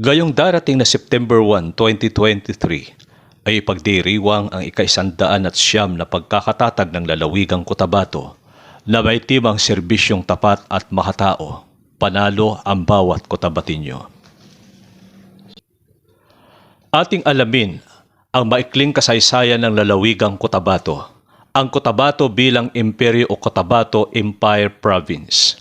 Gayong darating na September 1, 2023 ay ipagdiriwang ang ika-109 na pagkakatatag ng lalawigang Cotabato na may timang serbisyong tapat at makatao, panalo ang bawat Cotabateño. Ating alamin ang maikling kasaysayan ng lalawigang Cotabato, ang Cotabato bilang Imperyo o Cotabato Empire Province.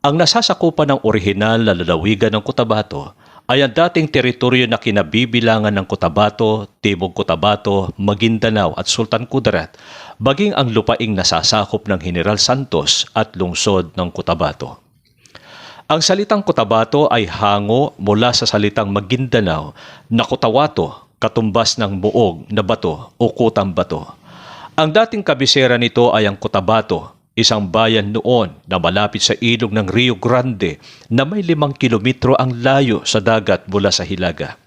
Ang nasasakupan ng orihinal na lalawigan ng Cotabato ay ang dating teritoryo na kinabibilangan ng Cotabato, Timog Cotabato, Maguindanao at Sultan Kudarat, baging ang lupaing nasasakop ng General Santos at lungsod ng Cotabato. Ang salitang Cotabato ay hango mula sa salitang Maguindanao na Cotawato, katumbas ng muog na bato o kutang bato. Ang dating kabisera nito ay ang Cotabato, isang bayan noon na malapit sa ilog ng Rio Grande na may 5 kilometro ang layo sa dagat mula sa Hilaga.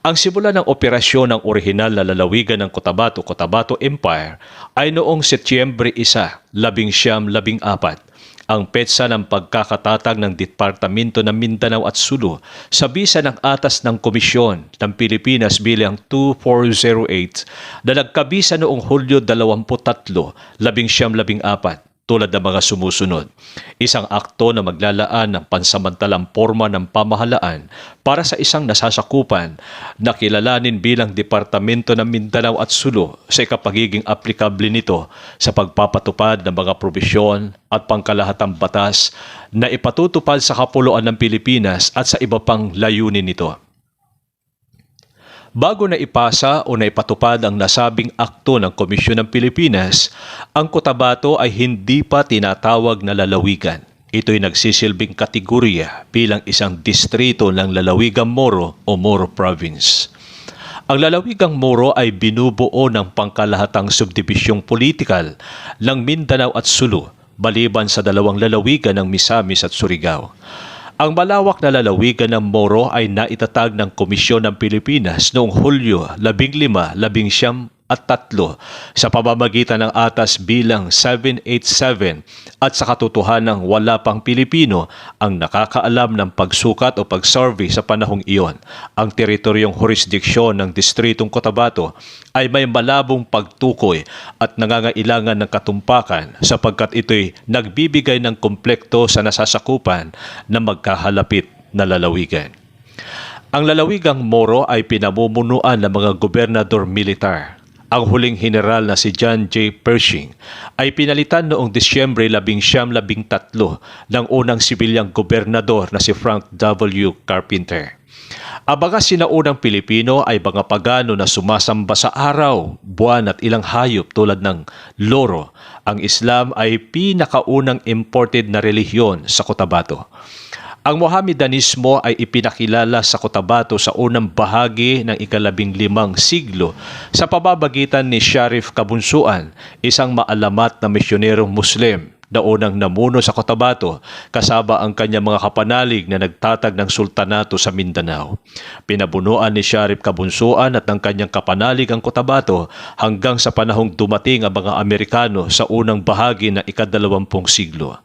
Ang simula ng operasyon ng orihinal na lalawigan ng Cotabato, Cotabato Empire ay noong Setyembre 1, 1914, ang petsa ng pagkakatatag ng Departamento ng Mindanao at Sulu sa bisa ng atas ng Komisyon ng Pilipinas bilang 2408 na nagkabisa noong Hulyo 23, 1914. Tulad ng mga sumusunod, isang akto na maglalaan ng pansamantalang forma ng pamahalaan para sa isang nasasakupan na kilalanin bilang Departamento ng Mindanao at Sulu sa ikapagiging aplikable nito sa pagpapatupad ng mga probisyon at pangkalahatang batas na ipatutupad sa kapuluan ng Pilipinas at sa iba pang layunin nito. Bago na ipasa o na ipatupad ang nasabing akto ng Komisyon ng Pilipinas, ang Cotabato ay hindi pa tinatawag na lalawigan. Ito'y nagsisilbing kategorya bilang isang distrito ng lalawigang Moro o Moro Province. Ang lalawigang Moro ay binubuo ng pangkalahatang subdibisyong politikal ng Mindanao at Sulu, maliban sa dalawang lalawigan ng Misamis at Surigao. Ang malawak na lalawigan ng Moro ay naitatag ng Komisyon ng Pilipinas noong Hulyo 15, 19 at 3 sa pamamagitan ng atas bilang 787 at sa katotohanang wala pang Pilipino ang nakakaalam ng pagsukat o pag-survey sa panahong iyon. Ang teritoryong jurisdiksyon ng Distritong Cotabato ay may malabong pagtukoy at nangangailangan ng katumpakan sapagkat ito'y nagbibigay ng komplekto sa nasasakupan na magkahalapit na lalawigan. Ang lalawigang Moro ay pinamumunuan ng mga gobernador militar. Ang huling general na si John J. Pershing ay pinalitan noong Disyembre 1913 ng unang sibilyang gobernador na si Frank W. Carpenter. Ang mga sinaunang Pilipino ay mga pagano na sumasamba sa araw, buwan at ilang hayop tulad ng loro. Ang Islam ay pinakaunang imported na relihiyon sa Cotabato. Ang Mohammedanismo ay ipinakilala sa Cotabato sa unang bahagi ng ika-15 siglo sa pamamagitan ni Sharif Kabunsuan, isang maalamat na misyonerong Muslim na unang namuno sa Cotabato kasama ang kanyang mga kapanalig na nagtatag ng sultanato sa Mindanao. Pinabunuan ni Sharif Kabunsuan at ng kanyang kapanalig ang Cotabato hanggang sa panahong dumating ang mga Amerikano sa unang bahagi ng ika-20 siglo.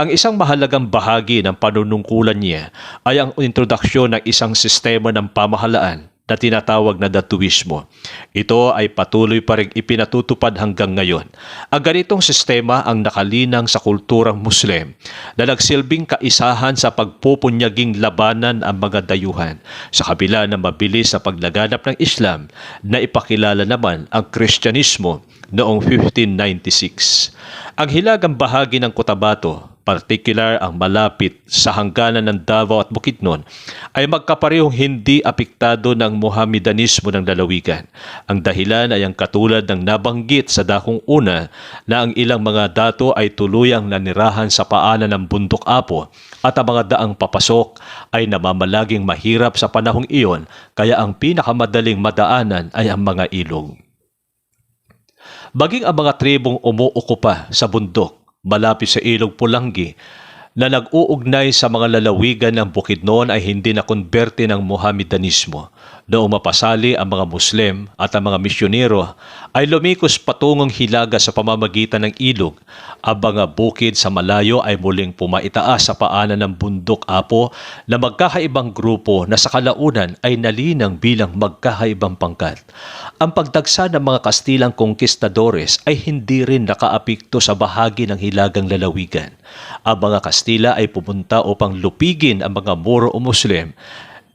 Ang isang mahalagang bahagi ng panunungkulan niya ay ang introduksyon ng isang sistema ng pamahalaan na tinatawag na Datuismo. Ito ay patuloy pa rin ipinatutupad hanggang ngayon. Ang ganitong sistema ang nakalinang sa kulturang Muslim na nagsilbing kaisahan sa pagpupunyaging labanan ang mga dayuhan sa kabila ng mabilis na paglaganap ng Islam na ipakilala naman ang Kristyanismo noong 1596. Ang hilagang bahagi ng Cotabato, partikular ang malapit sa hangganan ng Davao at Bukidnon, ay magkaparehong hindi apektado ng Mohammedanismo ng lalawigan. Ang dahilan ay ang katulad ng nabanggit sa dakong una na ang ilang mga dato ay tuluyang nanirahan sa paanan ng bundok Apo at ang mga daang papasok ay namamalaging mahirap sa panahong iyon kaya ang pinakamadaling madaanan ay ang mga ilog. Maging ang mga tribong umuukupa sa bundok malapit sa ilog Pulangi na nag-uugnay sa mga lalawigan ng Bukidnon ay hindi nakonberte ng Mohammedanismo. Noong mapasali ang mga Muslim at ang mga misyonero ay lumikos patungong Hilaga sa pamamagitan ng ilog. Ang mga bukid sa malayo ay muling pumaitaas sa paanan ng bundok Apo na magkakaibang grupo na sa kalaunan ay nalinang bilang magkakaibang pangkat. Ang pagdagsa ng mga Kastilang konkistadores ay hindi rin nakaapekto sa bahagi ng Hilagang lalawigan. Ang mga Kastila ay pumunta upang lupigin ang mga Moro o Muslim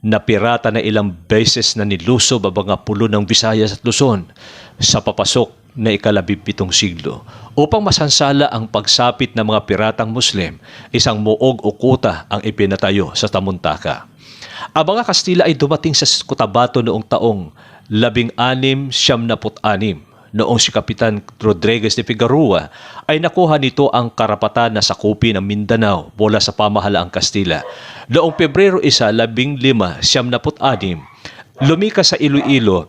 na pirata na ilang beses na nilusob ang mga pulo ng Visayas at Luzon sa papasok na ika-17 siglo. Upang masansala ang pagsapit ng mga piratang Muslim, isang muog o kuta ang ipinatayo sa Tamuntaka. Ang mga Kastila ay dumating sa Cotabato noong taong 1676. Noong si Kapitan Rodriguez de Figueroa ay nakuha nito ang karapatan na sakupin ang Mindanao mula sa pamahalaang Kastila. Noong Pebrero 1, 1576, lumikas sa Iloilo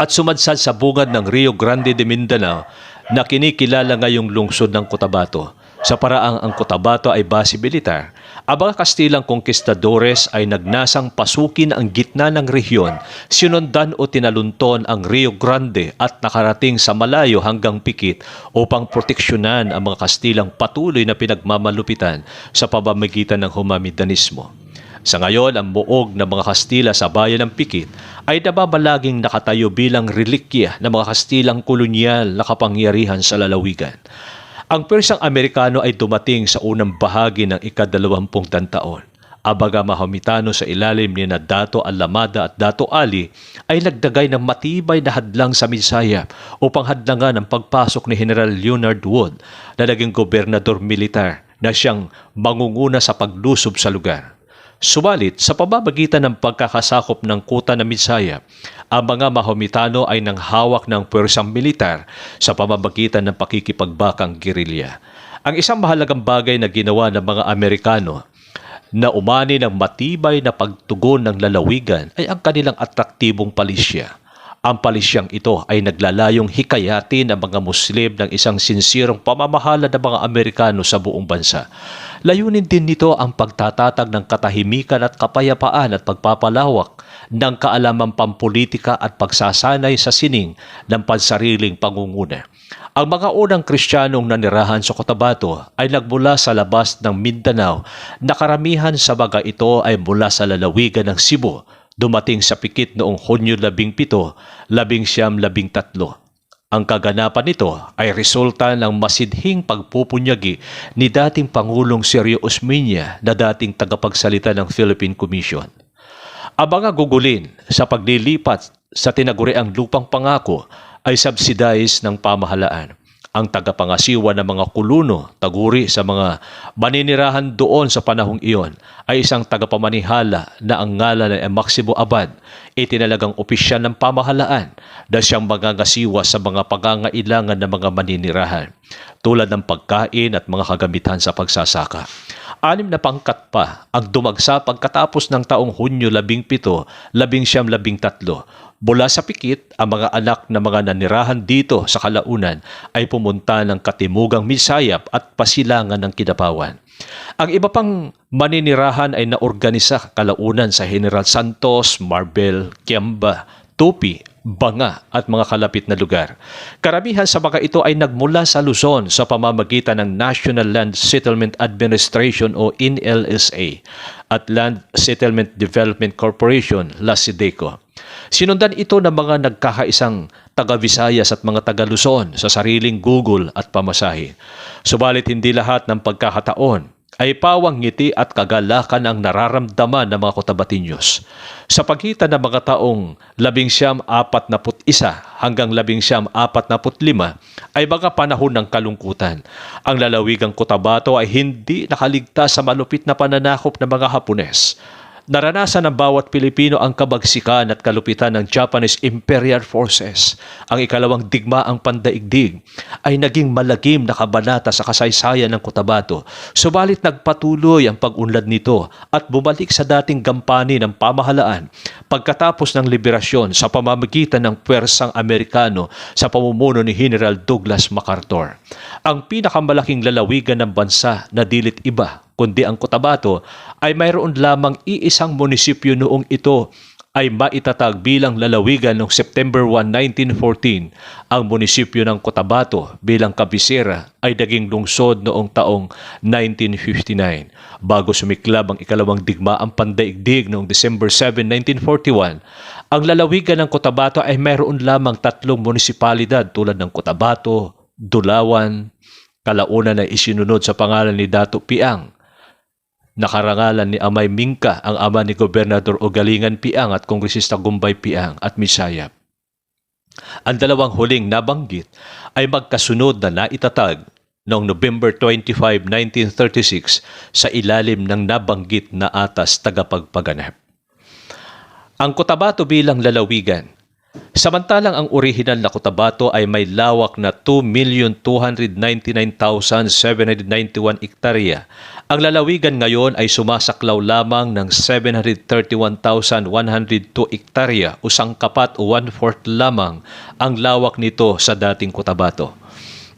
at sumadsad sa bungad ng Rio Grande de Mindanao na kinikilala ngayong lungsod ng Cotabato. Sa paraang ang Cotabato ay base militar, ang mga Kastilang konkistadores ay nagnasang pasukin ang gitna ng rehiyon, sinundan o tinalunton ang Rio Grande at nakarating sa malayo hanggang Pikit upang proteksyonan ang mga Kastilang patuloy na pinagmamalupitan sa pamamagitan ng Humanidanismo. Sa ngayon, ang muog ng mga Kastila sa bayan ng Pikit ay nababalaging nakatayo bilang relikya ng mga Kastilang kolonyal na kapangyarihan sa lalawigan. Ang Persang Amerikano ay dumating sa unang bahagi ng ika-20 taon. Ang mga Mahometano sa ilalim ni Dato Alamada at Dato Ali ay nagdagay ng matibay na hadlang sa Misaya upang hadlangan ang pagpasok ni General Leonard Wood na naging gobernador militar na siyang mangunguna sa paglusob sa lugar. Subalit, sa pamamagitan ng pagkakasakop ng kuta ng Misaya, ang mga Mahometano ay nanghawak ng puwersang militar sa pamamagitan ng pakikipagbakang gerilya. Ang isang mahalagang bagay na ginawa ng mga Amerikano na umani ng matibay na pagtugon ng lalawigan ay ang kanilang atraktibong palisya. Ang palisyang ito ay naglalayong hikayatin ang mga Muslim ng isang sinsirong pamamahala ng mga Amerikano sa buong bansa. Layunin din nito ang pagtatatag ng katahimikan at kapayapaan at pagpapalawak ng kaalaman pampolitika at pagsasanay sa sining ng pansariling pangunguna. Ang mga unang Kristiyanong nanirahan sa Cotabato ay nagmula sa labas ng Mindanao na karamihan sa mga ito ay mula sa lalawigan ng Cebu, dumating sa Pikit noong Hunyo 17, 1913. Ang kaganapan nito ay resulta ng masidhing pagpupunyagi ni dating Pangulong Sergio Osmeña na dating tagapagsalita ng Philippine Commission. Ang mga gugulin sa paglilipat sa tinaguriang lupang pangako ay subsidized ng pamahalaan. Ang tagapangasiwa ng mga kuluno, taguri sa mga maninirahan doon sa panahong iyon ay isang tagapamanihala na ang ngalan ay Maximo Abad, itinalagang opisyal ng pamahalaan na siyang magangasiwa sa mga pangangailangan ng mga maninirahan, tulad ng pagkain at mga kagamitan sa pagsasaka. 6 na pangkat pa ang dumagsa pagkatapos ng taong Hunyo 17, 1913. Mula sa Pikit, ang mga anak na mga nanirahan dito sa kalaunan ay pumunta ng Katimugang Misayap at Pasilangan ng Kidapawan. Ang iba pang maninirahan ay naorganisa kalaunan sa General Santos, Marbel, Kiamba, Tupi, Banga at mga kalapit na lugar. Karamihan sa mga ito ay nagmula sa Luzon sa pamamagitan ng National Land Settlement Administration o NLSA at Land Settlement Development Corporation, LASIDECO. Sinundan ito ng mga nagkakaisang taga-Visayas at mga taga-Luzon sa sariling Google at pamasahe. Subalit hindi lahat ng pagkakataon ay pawang ngiti at kagalakan ang nararamdaman ng mga Cotabatinyos. Sa pagitan ng mga taong 1941 hanggang 1945 ay mga panahon ng kalungkutan. Ang lalawigang Cotabato ay hindi nakaligtas sa malupit na pananakop ng mga Hapones. Naranasan ng bawat Pilipino ang kabagsikan at kalupitan ng Japanese Imperial Forces. Ang ikalawang digmaang pandaigdig ay naging malagim na kabanata sa kasaysayan ng Cotabato. Subalit nagpatuloy ang pag-unlad nito at bumalik sa dating gampani ng pamahalaan pagkatapos ng liberasyon sa pamamagitan ng puwersang Amerikano sa pamumuno ni General Douglas MacArthur. Ang pinakamalaking lalawigan ng bansa na dilit iba kundi ang Cotabato ay mayroon lamang iisang munisipyo noong ito ay maitatag bilang lalawigan noong September 1, 1914, ang munisipyo ng Cotabato bilang kabisera ay naging lungsod noong taong 1959. Bago sumiklab ang ikalawang digmaang pandaigdig noong December 7, 1941, ang lalawigan ng Cotabato ay mayroon lamang 3 munisipalidad tulad ng Cotabato, Dulawan, kalaunan na isinunod sa pangalan ni Dato Piang, nakarangalan ni Amay Mingka, ang ama ni Gobernador Ugalingan Piang at Kongresista Gumbay Piang at Misayap. Ang dalawang huling nabanggit ay magkasunod na naitatag noong November 25, 1936 sa ilalim ng nabanggit na atas tagapagpaganap. Ang Cotabato bilang lalawigan. Samantalang ang orihinal na Cotabato ay may lawak na 2,299,791 hektarya. Ang lalawigan ngayon ay sumasaklaw lamang ng 731,102 hektarya o sangkapat o 1/4 lamang ang lawak nito sa dating Cotabato.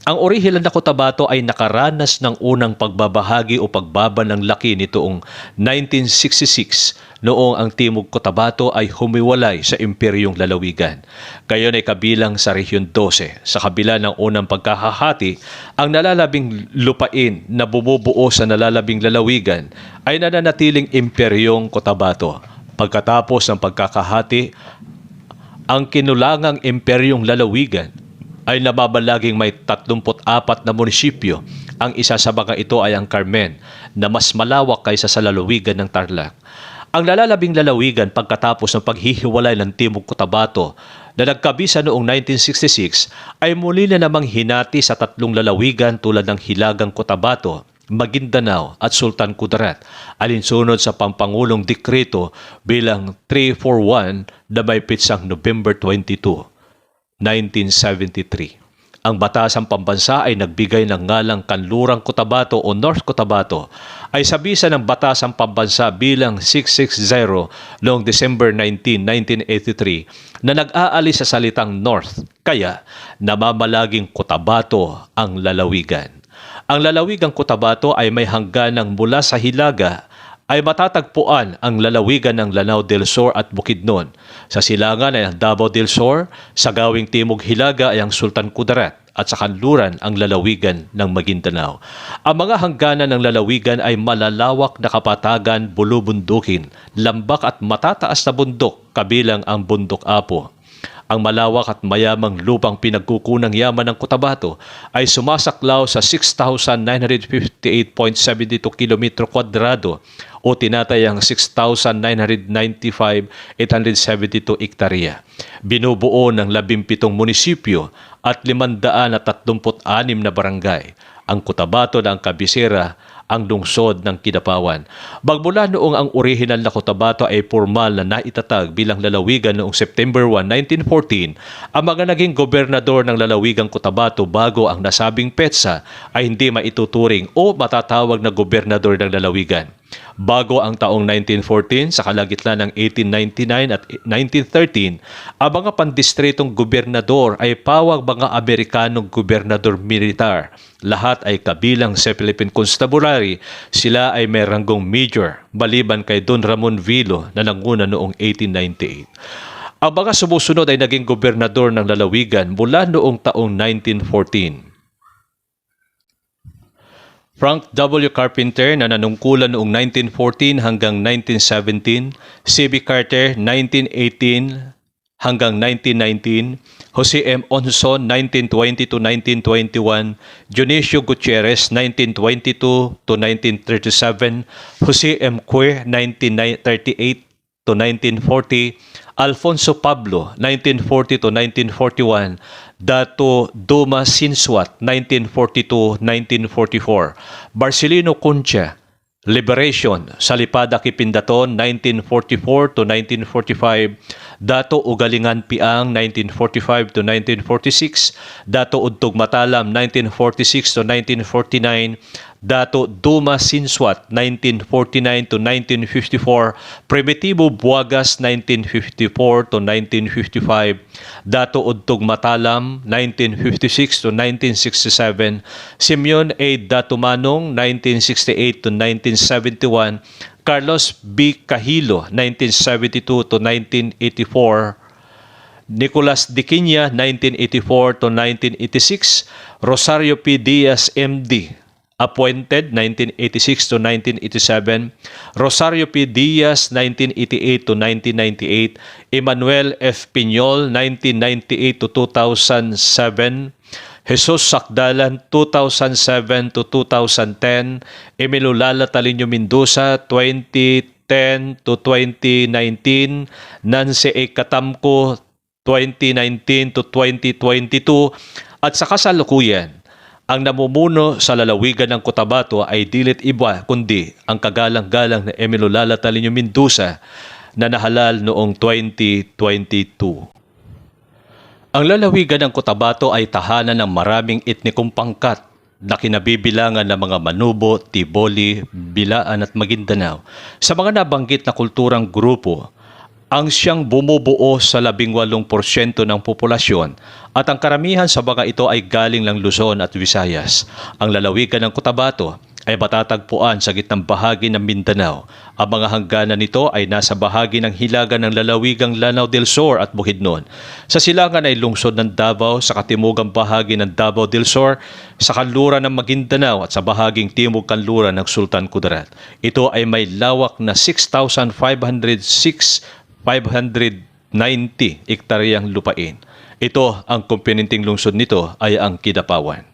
Ang orihinal na Cotabato ay nakaranas ng unang pagbabahagi o pagbaba ng laki nitoong 1966 noong ang Timog Cotabato ay humiwalay sa Imperyong Lalawigan. Gayon ay kabilang sa Rehiyon 12. Sa kabila ng unang pagkakahati, ang nalalabing lupain na bumubuo sa nalalabing lalawigan ay nananatiling Imperyong Cotabato. Pagkatapos ng pagkakahati, ang kinulangang Imperyong Lalawigan ay nababalaging may 34 na munisipyo. Ang isa sa mga ito ay ang Carmen, na mas malawak kaysa sa lalawigan ng Tarlac. Ang nalalabing lalawigan pagkatapos ng paghihiwalay ng Timog Cotabato na nagkabisa noong 1966 ay muli na namang hinati sa 3 lalawigan tulad ng Hilagang Cotabato, Maguindanao at Sultan Kudarat, alinsunod sa Pampangulong Dekreto bilang 341 na may pitsang November 22, 1973. Ang batasang pambansa ay nagbigay ng ngalang Kanlurang Cotabato o North Cotabato ay sa bisa ng batasang pambansa bilang 660 noong December 19, 1983 na nag-aalis sa salitang North, kaya namamalaging Cotabato ang lalawigan. Ang lalawigang Cotabato ay may hangganang mula sa Hilaga ay matatagpuan ang lalawigan ng Lanao del Sur at Bukidnon. Sa silangan ay ang Davao del Sur, sa gawing Timog Hilaga ay ang Sultan Kudarat at sa kanluran ang lalawigan ng Maguindanao. Ang mga hangganan ng lalawigan ay malalawak na kapatagan, bulubundukin, lambak at matataas na bundok kabilang ang Bundok Apo. Ang malawak at mayamang lupang pinagkukunang yaman ng Cotabato ay sumasaklaw sa 6,958.72 kilometro kwadrado o tinatayang 6,995,872 hektarya. Binubuo ng 17 munisipyo at 536 na barangay. Ang Cotabato na ang kabisera ang lungsod ng Kidapawan. Magmula noong ang orihinal na Cotabato ay formal na naitatag bilang lalawigan noong September 1, 1914, ang mga naging gobernador ng lalawigang Cotabato bago ang nasabing petsa ay hindi maituturing o matatawag na gobernador ng lalawigan. Bago ang taong 1914, sa kalagitnaan ng 1899 at 1913, ang mga pandistritong gobernador ay pawag mga Amerikanong gobernador militar. Lahat ay kabilang sa Philippine Constabulary. Sila ay may ranggong major, maliban kay Don Ramon Vilo na nanguna noong 1898. Ang mga sumusunod ay naging gobernador ng lalawigan mula noong taong 1914. Frank W. Carpenter na nanungkulan noong 1914 hanggang 1917, C.B. Carter 1918 hanggang 1919, Jose M. Onson 1920 to 1921, Dionisio Gutierrez 1922 to 1937, Jose M. Cue 1938 to 1940, Alfonso Pablo 1940 to 1941, Dato Duma Sinswat 1942-1944, Barcelino Concha, Liberation, Salipada Kipindaton 1944 to 1945, Dato Ugalingan Piang 1945 to 1946, Dato Udtog Matalam 1946 to 1949, Dato Duma Sinswat 1949 to 1954, Primitibo Buagas 1954 to 1955, Dato Udtog Matalam 1956 to 1967, Simeon A. Datumanong 1968 to 1971, Carlos B. Cahilo 1972 to 1984, Nicolas Diquiña 1984 to 1986, Rosario P. Diaz MD appointed 1986 to 1987, Rosario P. Diaz 1988 to 1998, Emmanuel F. Piñol 1998 to 2007, Jesus Sakdalan 2007 to 2010, Emilio Lala Talinio Mendoza 2010 to 2019, Nancy A. Katamko 2019 to 2022, at sa kasalukuyan, ang namumuno sa lalawigan ng Cotabato ay dilit iba kundi ang kagalang-galang na Emilio Lala Talinio Mendoza na nahalal noong 2022. Ang lalawigan ng Cotabato ay tahanan ng maraming etnikong pangkat na kinabibilangan ng mga Manubo, Tiboli, Bilaan at Maguindanao. Sa mga nabanggit na kulturang grupo, ang siyang bumubuo sa 18% ng populasyon at ang karamihan sa mga ito ay galing ng Luzon at Visayas. Ang lalawigan ng Cotabato ay matatagpuan sa gitnang bahagi ng Mindanao. Ang mga hangganan nito ay nasa bahagi ng hilaga ng lalawigang Lanao del Sur at Bukidnon. Sa silangan ay lungsod ng Davao, sa katimugang bahagi ng Davao del Sur, sa kanluran ng Maguindanao at sa bahaging timog kanluran ng Sultan Kudarat. Ito ay may lawak na 590 hektaryang lupain. Ito ang komponenteng lungsod nito ay ang Kidapawan.